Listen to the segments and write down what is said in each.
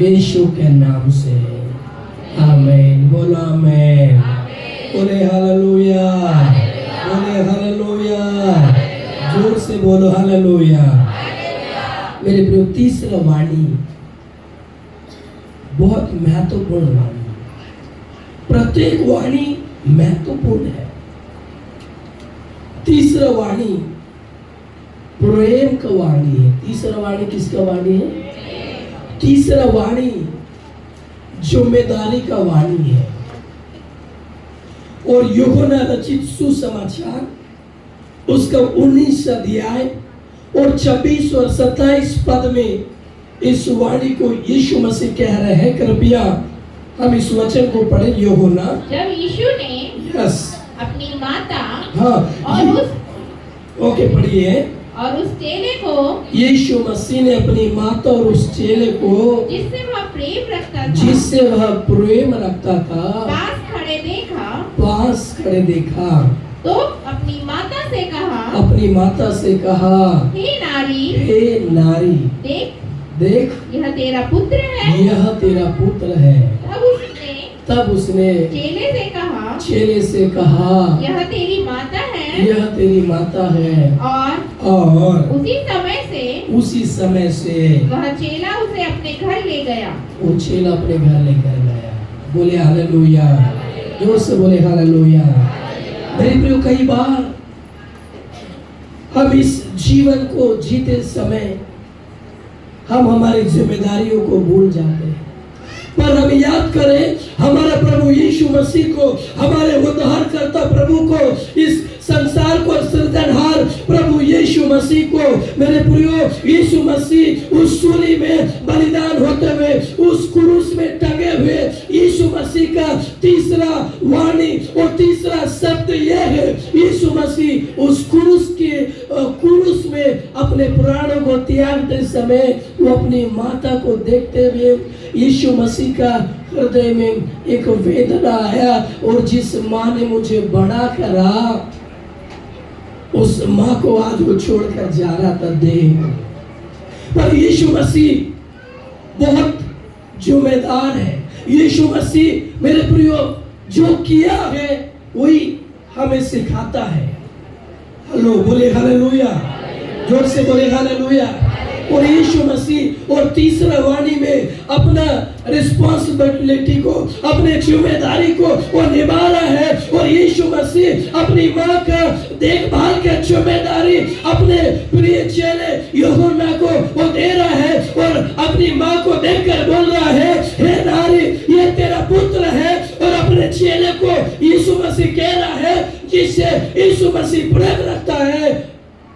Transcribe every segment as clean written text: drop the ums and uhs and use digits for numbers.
यीशु के नाम से आमीन। बोलो आमीन। बोले हालेलुया, बोले हालेलुया, जोर से बोलो हालेलुया। मेरे प्रिय, तीसरा वाणी बहुत महत्वपूर्ण वाणी। प्रत्येक वाणी महत्वपूर्ण है। तीसरा वाणी प्रेम का वाणी है। तीसरा वाणी किसका वाणी है? तीसरा वाणी जिम्मेदारी का वाणी है। और यूहन्ना रचित सुसमाचार उसका 19 अध्याय और 26 और 27 पद में इस वाणी को यीशु मसीह कह रहे हैं। कृपया हम इस वचन को पढ़ें। यूहन्ना, जब यीशु ने अपनी माता और उस ओके पढ़िए। और उस चेले को, यीशु मसीह ने अपनी माता और उस चेले को जिससे वह प्रेम रखता था, पास खड़े देखा तो अपनी माता से कहा, हे नारी, देख यह तेरा पुत्र है। तब उसने चेले से कहा, यह तेरी माता है। और उसी समय से वह चेला उसे अपने घर ले गया। वो चेला अपने घर लेकर गया। बोले हालेलुया, जोर से बोले हालेलुया। मेरे प्रियो, कई बार हम इस जीवन को जीते समय हम हमारी जिम्मेदारियों को भूल जाते हैं। पर हम याद करें हमारा प्रभु यीशु मसीह को, हमारे उद्धारकर्ता प्रभु को, इस संसार को सृजनहार प्रभु यीशु मसीह को। मेरे प्रियो, यीशु मसीह उस सूली में बलिदान होते हुए, उस क्रूस में टंगे हुए यीशु मसीह का तीसरा वाणी और तीसरा शब्द यह है, यीशु मसीह उस क्रूस में अपने प्राणों को त्यागते समय वो अपनी माता को देखते हुए यीशु मसीह का हृदय में एक वेदना आया। और जिस माँ ने मुझे बड़ा करा, उस माँ को आज वो छोड़कर जा रहा था देह। पर यीशु मसीह बहुत जिम्मेदार है। यीशु मसीह मेरे प्रियो जो किया है वही हमें सिखाता है। हेलो, बोले हालेलुया, जोर से बोले हालेलुया। और यीशु मसीह और तीसरा वाणी में अपना रिस्पॉन्सिबिलिटी को, अपने जिम्मेदारी को वो निभा रहा है। और यीशु मसीह अपनी माँ का देखभाल की जिम्मेदारी अपने प्रिय चेले यूहन्ना को वो दे रहा है। और अपनी माँ को देखकर बोल रहा है, हे नारी, ये तेरा पुत्र है। और अपने चेले को यीशु मसीह कह रहा है, जिससे यीशु मसीह प्रेम रखता है,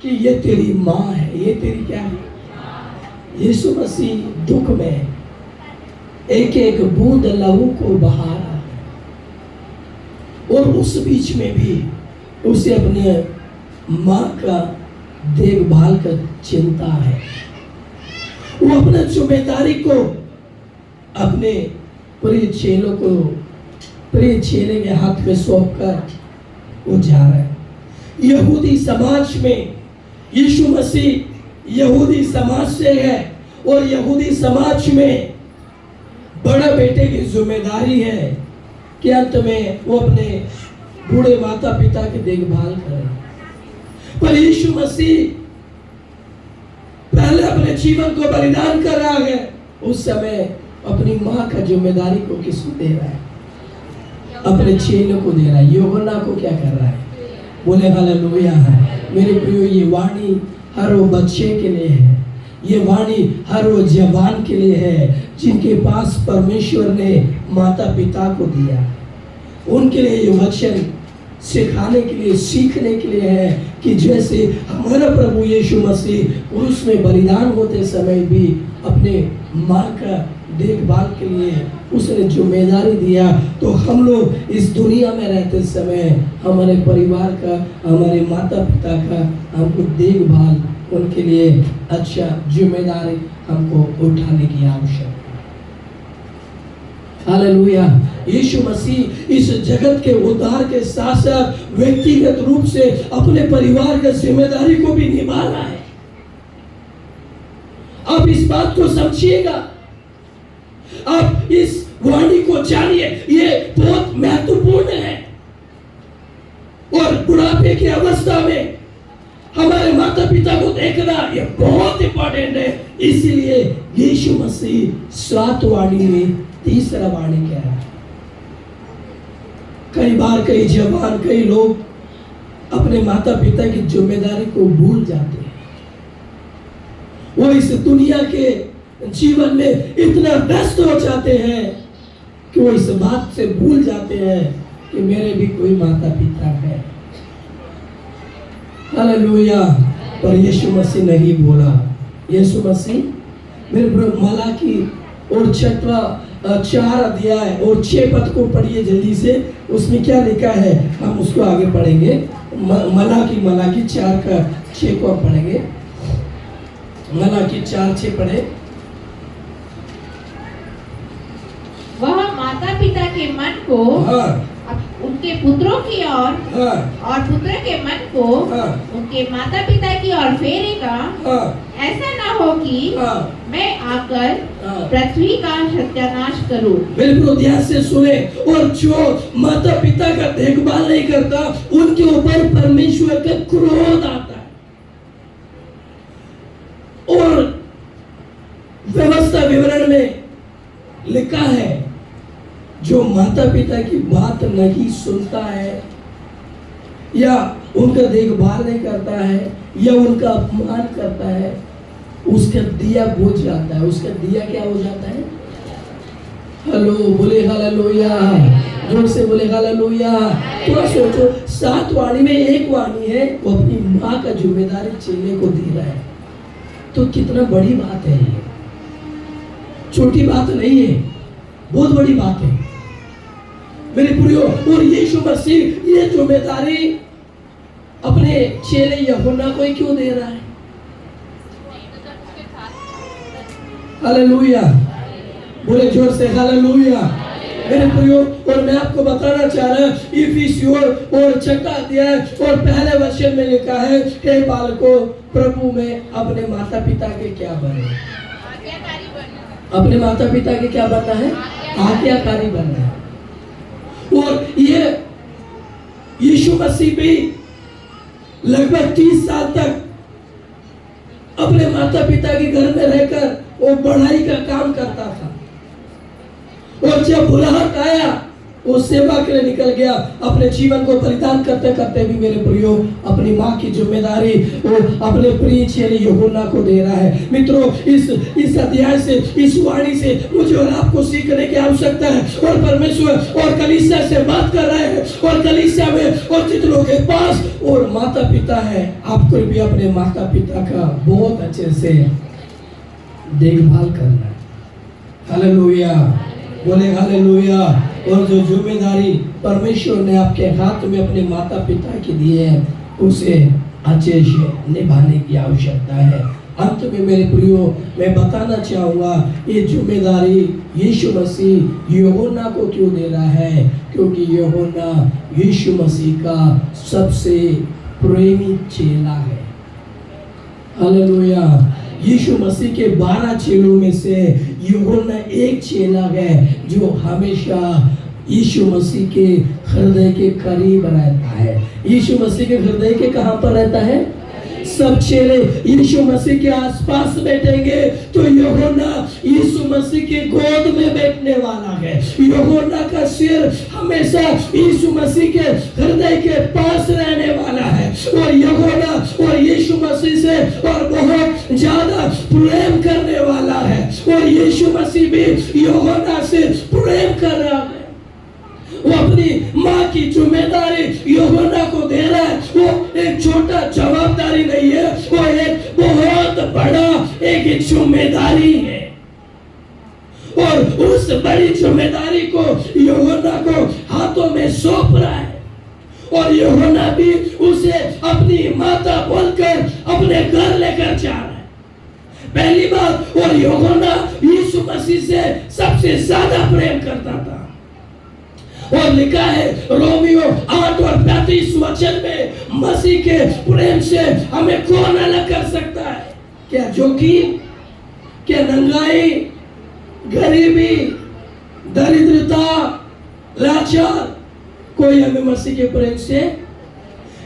कि ये तेरी माँ है, ये तेरी क्या है। यीशु मसीह दुख में एक एक बूंद लहू को बहा रहा है। और उस बीच में भी उसे अपने माँ का देखभाल का चिंता है। वो अपने जिम्मेदारी को अपने प्रिय चेले के हाथ में सौंप कर वो जा रहा है। यहूदी समाज में यीशु मसीह यहूदी समाज से है। और यहूदी समाज में बड़ा बेटे की जिम्मेदारी है कि अंत में वो अपने बूढ़े माता पिता की देखभाल करे। पर यीशु मसीह पहले अपने जीवन को बलिदान कर रहा है। उस समय अपनी माँ का जिम्मेदारी को किसको दे रहा है? अपने चेलों को दे रहा है। यूहन्ना को क्या कर रहा है? बोले हालेलुया। मेरे प्रियो, ये वाणी हर वो बच्चे के लिए है। ये वाणी हर वो जवान के लिए है जिनके पास परमेश्वर ने माता पिता को दिया। उनके लिए ये वचन सिखाने के लिए, सीखने के लिए है कि जैसे हमारा प्रभु यीशु मसीह क्रूस में बलिदान होते समय भी अपने माँ का देखभाल के लिए उसने जिम्मेदारी दिया, तो हम लोग इस दुनिया में रहते समय हमारे परिवार का, हमारे माता पिता का हमको देखभाल, उनके लिए अच्छा जिम्मेदारी हमको उठाने की आवश्यकता है। हालेलुया। यीशु मसीह इस जगत के उद्धार के साथ साथ व्यक्तिगत रूप से अपने परिवार की जिम्मेदारी को भी निभा रहा है। अब इस बात को समझिएगा, आप इस वाणी को जानिए, ये बहुत महत्वपूर्ण है। और बुढ़ापे की अवस्था में हमारे माता पिता को देखना ये बहुत इंपॉर्टेंट है। इसीलिए यीशु मसीह 7 वाणी में तीसरा वाणी कह रहा है। कई बार कई जवान, कई लोग अपने माता पिता की जिम्मेदारी को भूल जाते हैं। वो इस दुनिया के जीवन में इतना व्यस्त हो जाते हैं कि वो इस बात से भूल जाते हैं कि मेरे भी कोई माता पिता है। हालेलुया। पर यीशु मसीह नहीं बोला। यीशु मसीह मेरे मलाकी और 4 अध्याय और 6 पद को पढ़िए जल्दी से। उसमें क्या लिखा है हम उसको आगे पढ़ेंगे। मलाकी 4 का 6 को आप पढ़ेंगे। मलाकी 4:6 पढ़े। वह माता पिता के मन को उनके पुत्रों की ओर और पुत्र के मन को उनके माता पिता की ओर फेरेगा। ऐसा ना हो कि मैं आकर पृथ्वी का सत्यानाश करूं। बिल्कुल ध्यान से सुने। और जो माता पिता का देखभाल नहीं करता उनके ऊपर परमेश्वर का क्रोध आता है। और व्यवस्था विवरण में लिखा है जो माता पिता की बात नहीं सुनता है या उनका देखभाल नहीं करता है या उनका अपमान करता है, उसका दिया बुझ जाता है। उसका दिया क्या हो जाता है? हेलो, बोले हालेलुया। जोर से बोले हालेलुया। थोड़ा सोचो, 7 वाणी में एक वाणी है वो अपनी माँ का जिम्मेदारी चेले को दे रहा है। तो कितना बड़ी बात है ये, छोटी बात नहीं है, बहुत बड़ी बात है मेरे प्रियो। और यीशु मसीह ये जिम्मेदारी अपने चेले यूहन्ना को ही क्यों दे रहा है? हालेलुया। बोले जोर से हालेलुया मेरे प्रियो। और मैं आपको बताना चाह रहा हूं इफिसियों और 6 अध्याय और पहले वचन में लिखा है, हे बालकों प्रभु में अपने माता पिता के क्या बने। अपने माता पिता के क्या बनना है? आज्ञाकारी बनना है। और ये यीशु मसीह भी लगभग 30 साल तक अपने माता पिता के घर में रहकर वो पढ़ाई का काम करता था। और जब बुलाहट आया वो सेवा के लिए निकल गया। अपने जीवन को बलिदान करते करते भी मेरे प्रियो अपनी माँ की जिम्मेदारी वो अपने प्रिय चेले यूहन्ना को दे रहा है। मित्रों, इस अध्याय से, इस वाणी से मुझे और आपको सीखने की आवश्यकता है। और परमेश्वर और कलीसिया से बात कर रहे हैं। और कलीसिया में और जितनों के पास और माता पिता है, आपको भी अपने माता पिता का बहुत अच्छे से देखभाल करना है। हालेलुया। बोले हालेलुया। और जो जिम्मेदारी परमेश्वर ने आपके हाथ में अपने माता पिता की दी है उसे अच्छे से निभाने की आवश्यकता है। अंत में मेरे प्रियो मैं बताना चाहूँगा ये जिम्मेदारी यीशु मसीह यूहन्ना को क्यों दे रहा है? क्योंकि यूहन्ना यीशु मसीह का सबसे प्रेमी चेला है। हालेलुया। यीशु मसीह के 12 चेलों में से यूहन्ना एक चेला है जो हमेशा यीशु मसीह के हृदय के करीब रहता है। यीशु मसीह के हृदय के कहां पर रहता है? सब चेले यीशु मसीह के आसपास बैठेंगे तो यूहन्ना यीशु मसीह के गोद में बैठने वाला है। यूहन्ना का सिर हमेशा यीशु मसीह के हृदय के पास रहने वाला है। और यूहन्ना और यीशु मसीह से और बहुत ज्यादा प्रेम करने वाला है। और यीशु मसीह भी यूहन्ना से प्रेम कर रहा है। वो अपनी माँ की जिम्मेदारी यूहन्ना को दे रहा है। वो एक छोटा जवाबदारी नहीं है, वो एक बहुत बड़ा एक जिम्मेदारी है। और उस बड़ी जिम्मेदारी को यूहन्ना को हाथों में सौंप रहा है। और यूहन्ना भी उसे अपनी माता बोलकर अपने घर लेकर जा रहा है। पहली बात, और यूहन्ना यीशु मसीह से सबसे ज्यादा प्रेम करता था। और लिखा है रोमियो 8 और 35 वचन में, मसीह के प्रेम से हमें कौन अलग कर सकता है? क्या जोखिम, क्या नंगाई, गरीबी, लाचार, कोई हमें मसीह के प्रेम से,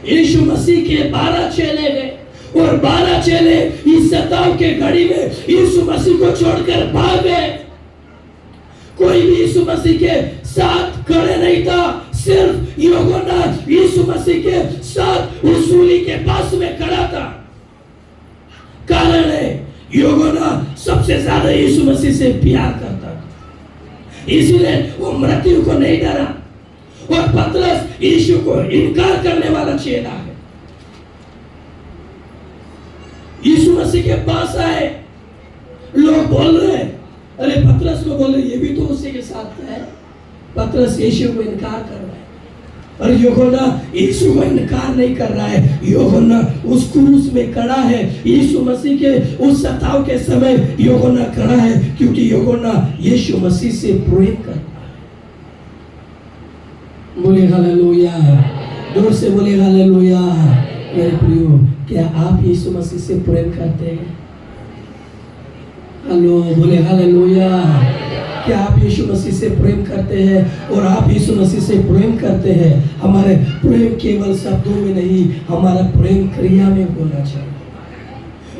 यीशु मसीह के 12 चेले गए और 12 चेले इस सताव के घड़ी में यीशु मसीह को छोड़कर भाग गए। कोई भी यीशु मसीह के साथ खड़े नहीं था, सिर्फ यूहन्ना यीशु मसीह के साथ उस सूली के पास में खड़ा था। कारण है यूहन्ना सबसे ज्यादा यीशु मसीह से प्यार करता था, इसलिए वो मृत्यु को नहीं डरा। और पतरस यीशु को इनकार करने वाला चेला है। यीशु मसीह के पास आए, लोग बोल रहे हैं, अरे पतरस को बोल रहे ये भी तो उसी के साथ है। पतरस यीशु को इनकार कर रहा है और यूहन्ना यीशु को इनकार नहीं कर रहा है। यूहन्ना उस क्रूस में खड़ा है, यीशु मसीह के उस सताव के समय यूहन्ना खड़ा है, क्योंकि यूहन्ना यीशु मसीह से प्रेम करता है। बोले हालेलुया, जोर से बोले हालेलुया। मेरे प्रियो, क्या आप यीशु मसीह से प्रेम करते हैं? हेलो, बोले हालेलुया। क्या आप यीशु मसीह से प्रेम करते हैं? और आप यीशु मसीह से प्रेम करते हैं, हमारे प्रेम केवल शब्दों में नहीं, हमारा प्रेम क्रिया में होना चाहिए।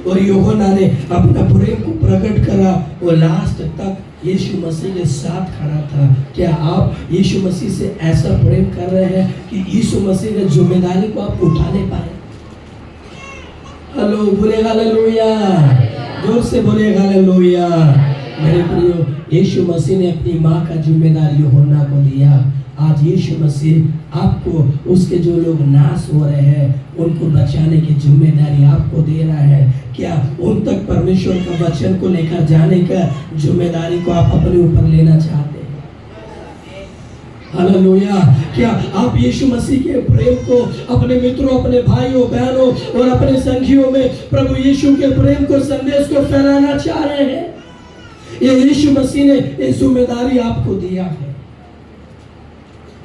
और यूहन्ना ने अपना प्रेम को प्रकट करा और लास्ट तक यीशु मसीह के साथ खड़ा था। क्या आप यीशु मसीह से ऐसा प्रेम कर रहे हैं कि यीशु मसीह की जिम्मेदारी को आप उठा नहीं पाए? हेलो, बोले हालेलुया, जोर से बोले हालेलुया। मेरे प्रियो, यीशु मसीह ने अपनी माँ का जिम्मेदारी यूहन्ना को दिया। आज यीशु मसीह आपको, उसके जो लोग नाश हो रहे हैं उनको बचाने की जिम्मेदारी आपको दे रहा है। क्या उन तक परमेश्वर का वचन को लेकर जाने का जिम्मेदारी को आप अपने ऊपर लेना चाहते हैं? हालेलुया। क्या आप यीशु मसीह के प्रेम को अपने मित्रों, अपने भाइयों बहनों और अपने संगियों में प्रभु यीशु के प्रेम को, संदेश को फैलाना चाह रहे हैं? ये यीशु मसीह ने ये जिम्मेदारी आपको दिया है,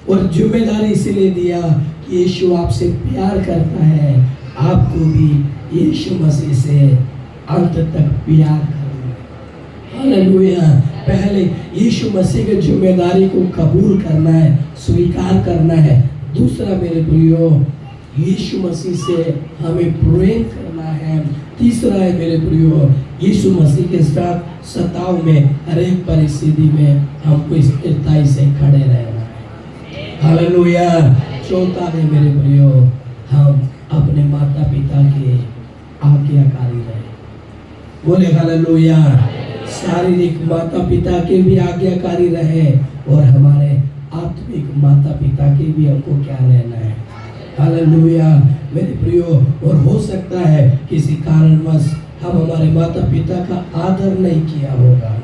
और जिम्मेदारी इसलिए दिया कि यीशु आपसे प्यार करता है। आपको भी यीशु मसीह से अंत तक प्यार करना है। हालेलुया। पहले यीशु मसीह की जिम्मेदारी को कबूल करना है, स्वीकार करना है। दूसरा मेरे प्रियो, यीशु मसीह से हमें प्रेम करना है। तीसरा है मेरे प्रियो, यीशु मसीह के साथ सताव में, हर एक परिस्थिति में हमको स्थिरता से खड़े रहना है। हालेलुया। चौथा है मेरे प्रियो, हम अपने माता पिता के आज्ञाकारी रहे। बोले हालेलुया। शारीरिक माता पिता के भी आज्ञाकारी रहे और हमारे आत्मिक माता पिता के भी हमको क्या रहना है। हालेलुया। मेरे प्रियो, और हो सकता है किसी कारणवश हम हमारे माता पिता का आदर नहीं किया होगा,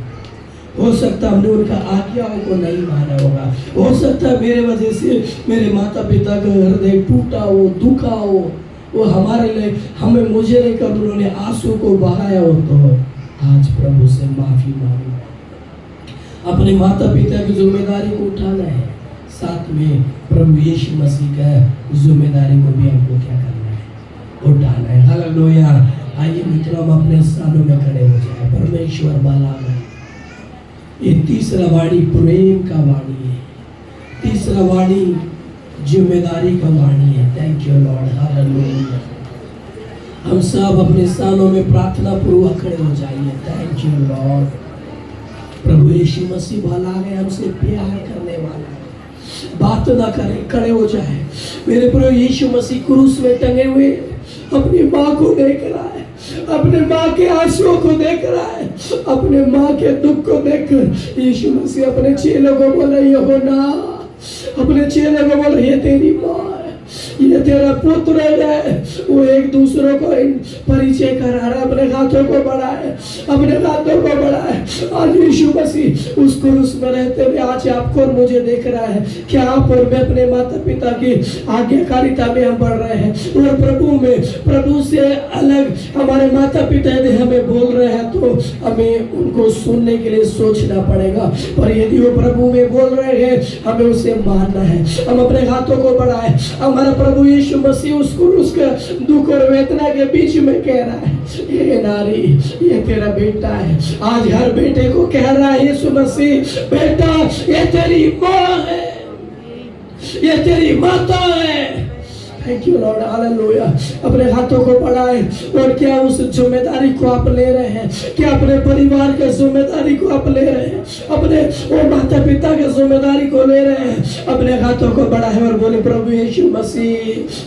हो सकता हमने उनका आज्ञाओं को नहीं माना होगा, हो सकता है मेरे वजह से मेरे माता पिता का हृदय टूटा हो, दुखा हो, वो हमारे लिए, हमें मुझे लेकर उन्होंने आंसू को बहाया हो। तो आज प्रभु से माफी मांगो, अपने माता पिता की जिम्मेदारी को उठाना है, साथ में प्रभु यीशु मसीह का जिम्मेदारी को भी हमको क्या करना है, उठाना है। हालेलुया। आइए मित्रों, हम अपने स्थानों में खड़े हो जाए। परमेश्वर बाला में ये तीसरा वाणी प्रेम का वाणी है, तीसरा वाणी जिम्मेदारी का वाणी है। Thank you Lord. हालेलुया। हम सब अपने स्थानों में प्रार्थना पूर्वक खड़े हो जाइए। Thank you Lord. प्रभु यीशु मसीह भला है, हमसे प्यार करने वाला है। बात ना करें, खड़े हो जाए। मेरे प्रभु यीशु मसीह क्रूस में टंगे हुए अपनी माँ को देख रहा है, अपने माँ के आंसुओं को देख रहा है, अपने माँ के दुख को देखकर यीशु मसीह अपने चेलों को बोला, यूहन्ना, अपने चेलों को बोला, ये तेरी माँ है, ये तेरा पुत्र है। वो एक दूसरों को परिचय करा रहा है, अपने हाथों को बढ़ाए, अपने हाथों को बढ़ाए। आज यीशु मसीह उस क्रूस में रहते हुए आज आपको और मुझे देख रहा है। क्या आप और मैं अपने माता पिता की आज्ञाकारिता में हम बढ़ रहे हैं, और प्रभु में, प्रभु से अलग हमारे माता पिता यदि हमें बोल रहे हैं तो हमें उनको सुनने के लिए सोचना पड़ेगा। और यदि वो प्रभु में बोल रहे हैं, हमें उसे मानना है। हम अपने हाथों को बढ़ाए। हमारा प्रभु यीशु मसीह उसको उसका दुख और वेदना के बीच में कह रहा है, ये नारी, ये तेरा बेटा है। आज हर बेटे को कह रहा है यीशु मसीह, बेटा ये तेरी माँ है। ये तेरी माता है। Thank you Lord, hallelujah. अपने हाथों को बढ़ाए और क्या उस जिम्मेदारी को आप ले रहे हैं, क्या अपने परिवार के जिम्मेदारी को आप ले रहे हैं, अपने वो माता पिता के जिम्मेदारी को ले रहे हैं। अपने हाथों को बढ़ाए और बोले प्रभु यीशु मसीह,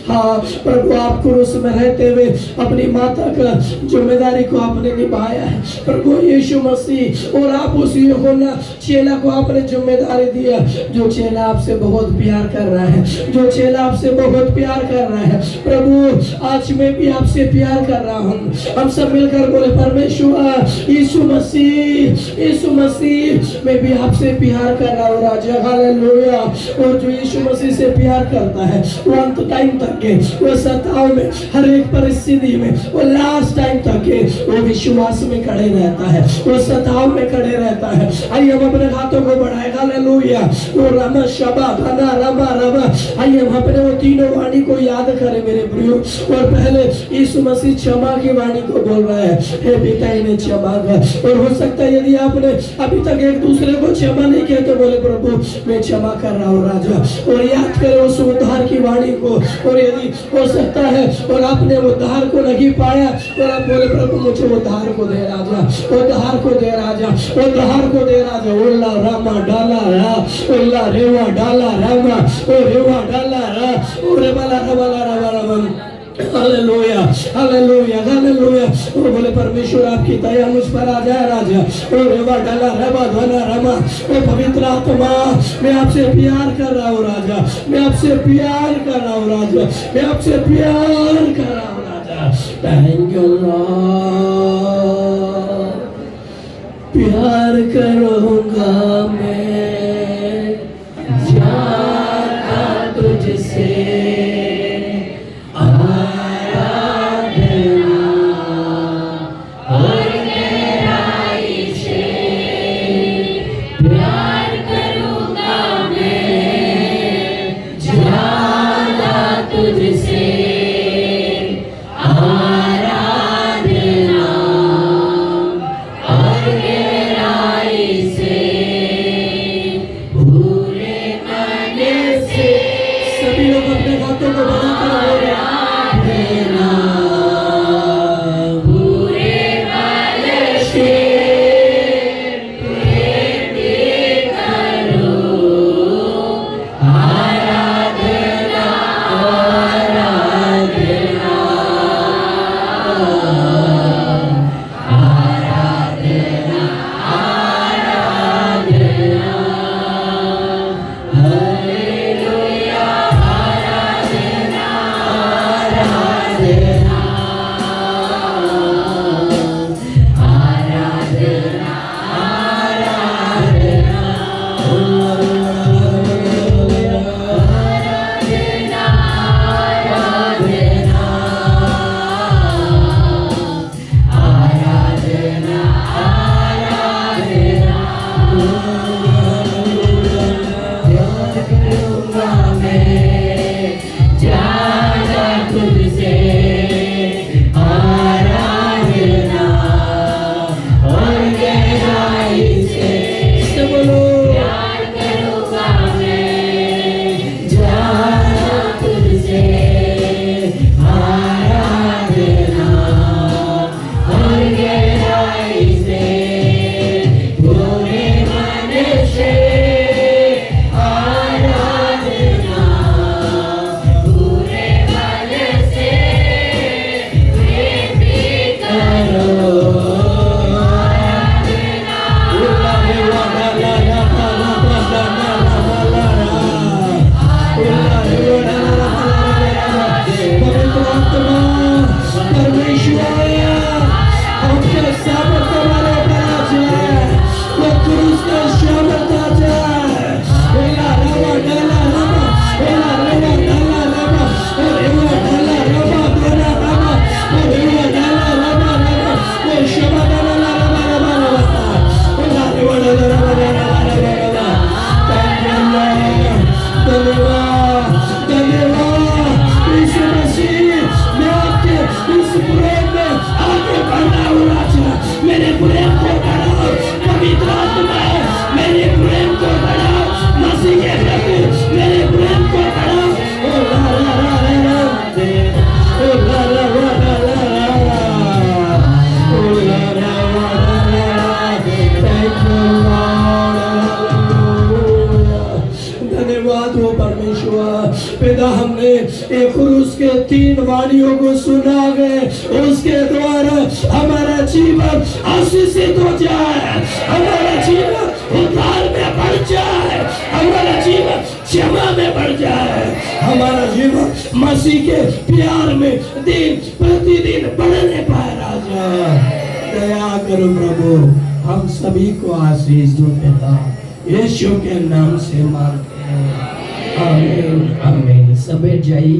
हाँ प्रभु आप क्रूस में रहते हुए अपनी माता का जिम्मेदारी को आपने निभाया है प्रभु यीशु मसीह। और आप उस यूहन्ना चेला को आपने जिम्मेदारी दिया, जो चेला आपसे बहुत प्यार कर रहा है, जो चेला आपसे बहुत प्यार कर रहा है प्रभु। आज मैं भी आपसे प्यार कर रहा हूँ। हम सब मिलकर बोले परमेश्वर यीशु मसीह मैं भी आपसे प्यार कर रहा हूँ राजा, हालेलुया। और जो यीशु मसीह से प्यार करता है वो अंत टाइम तक के, वो सताव में, हर एक परिस्थिति में, वो लास्ट टाइम तक के वो विश्वास में खड़े रहता है, वो सताव में खड़े रहता है। आइए हम अपने हाथों को बढ़ाए, हालेलुया। वो रमा शबा धना रमा रमा, आइए हम अपने वो तीनों वाणी को याद करें मेरे प्रियो। और पहले यीशु मसीह क्षमा की वाणी को बोल रहा है, हे पिता इन्हें क्षमा कर। और हो सकता है यदि आपने अभी तक एक दूसरे को क्षमा नहीं किया तो बोले प्रभु मैं क्षमा कर रहा हूँ राजा। और याद करें उस उद्धार की वाणी को। और यदि हो सकता है और आपने उद्धार को नहीं पाया और आप बोले प्रभु मुझे उद्धार को दे राजा, उद्धार को दे राजा, उद्धार को दे राजा। उल्ला रामा डाला रा, उल्ला रेवा डाला रामा, ओ रेवा डाला रा, ओ रेवाला रवाला रवा रवा। Hallelujah, hallelujah, hallelujah. और बोले परमेश्वर आपकी दया मुझ पर आ जाए राजा। और रेवा डाला रेवा धना रमा, ओ पवित्र आत्मा मैं आपसे प्यार कर रहा हूँ राजा, मैं आपसे प्यार कर रहा हूँ राजा, मैं आपसे प्यार कर रहा हूँ राजा। Thank you Lord. प्यार करूँगा मैं ज्यादा तुझसे, हुआ। पिता हमने एक क्रूस के 3 वाणियों को सुना गए, उसके द्वारा हमारा जीवन आशीषित हो जाए, हमारा जीवन उद्धार में बढ़ जाए, हमारा जीवन क्षमा में बढ़ जाए, हमारा जीवन मसीह के प्यार में दिन प्रतिदिन बढ़ने पाए। राजा दया करो प्रभु, हम सभी को आशीष दो पिता, यीशु के नाम से मांगते हैं, आमीन आमीन। सब जाइए।